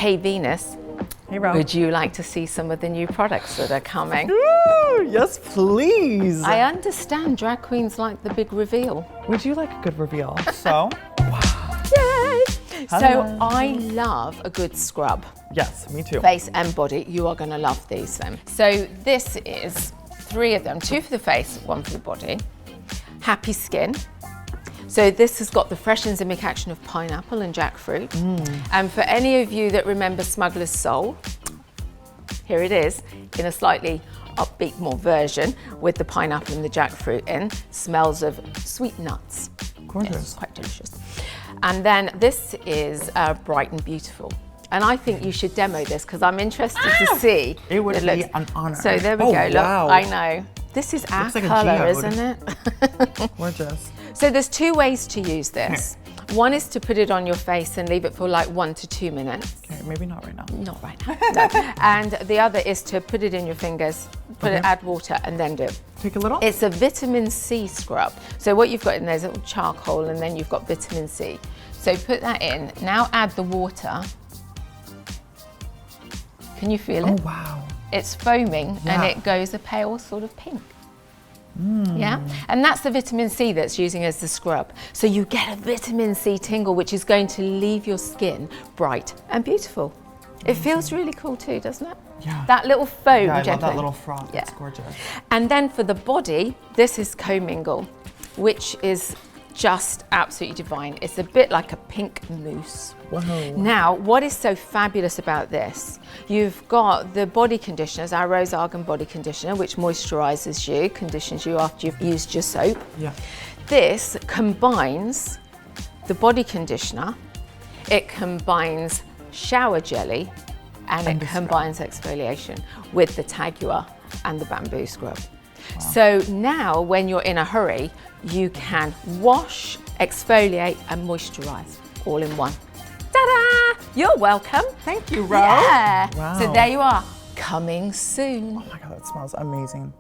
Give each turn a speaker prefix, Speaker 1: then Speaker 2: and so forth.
Speaker 1: Hey Venus,
Speaker 2: Hey Ro.
Speaker 1: would you like to see some of the new products that are coming?
Speaker 2: Ooh, yes, please.
Speaker 1: I understand drag queens like the big reveal.
Speaker 2: Would you like a good reveal? So,
Speaker 1: Yay!
Speaker 2: Hello.
Speaker 1: So I love a good scrub.
Speaker 2: yes, me too.
Speaker 1: Face and body, you are gonna love these then. So this is 3 of them, 2 for the face, 1 for the body. Happy Skin. So this has got the fresh enzymic action of pineapple and jackfruit. And for any of you that remember Smuggler's Soul, here it is in a slightly upbeat more version with the pineapple and the jackfruit in. Smells of sweet nuts.
Speaker 2: Gorgeous.
Speaker 1: It's quite delicious. And then this is Bright and Beautiful. And I think you should demo this because I'm interested to see.
Speaker 2: It would be an honor.
Speaker 1: So there we
Speaker 2: Oh,
Speaker 1: go. Look,
Speaker 2: wow.
Speaker 1: I know. This is our
Speaker 2: Looks like a
Speaker 1: colour,
Speaker 2: geode.
Speaker 1: isn't it?
Speaker 2: Gorgeous.
Speaker 1: So there's 2 ways to use this. One is to put it on your face and leave it for like 1 to 2 minutes.
Speaker 2: Okay, maybe not right now.
Speaker 1: Not right now, no. And the other is to put it in your fingers, add water and then do it.
Speaker 2: Take a little.
Speaker 1: It's a vitamin C scrub. So what you've got in there is a little charcoal and then you've got vitamin C. So put that in. Now add the water. Can you feel it?
Speaker 2: Oh, wow.
Speaker 1: It's foaming and it goes a pale sort of pink. Yeah, and that's the vitamin C that's using as the scrub. So you get a vitamin C tingle, which is going to leave your skin bright and beautiful. It feels really cool too, doesn't it?
Speaker 2: Yeah.
Speaker 1: That little foam.
Speaker 2: Yeah, I love
Speaker 1: gently.
Speaker 2: that little froth.
Speaker 1: Yeah.
Speaker 2: It's gorgeous.
Speaker 1: And then for the body, this is Co-Mingle, which is just absolutely divine. It's a bit like a pink mousse.
Speaker 2: Whoa.
Speaker 1: Now, what is so fabulous about this? You've got the body conditioners, our Rose Argan body conditioner, which moisturizes you, conditions you after you've used your soap.
Speaker 2: Yeah.
Speaker 1: This combines the body conditioner, it combines shower jelly, and it combines exfoliation with the Tagua and the bamboo scrub. Wow. So now when you're in a hurry, you can wash, exfoliate and moisturize all in one. Ta-da! You're welcome.
Speaker 2: Thank you, Ro.
Speaker 1: Yeah.
Speaker 2: Wow.
Speaker 1: So there you are, coming soon.
Speaker 2: Oh my God, that smells amazing.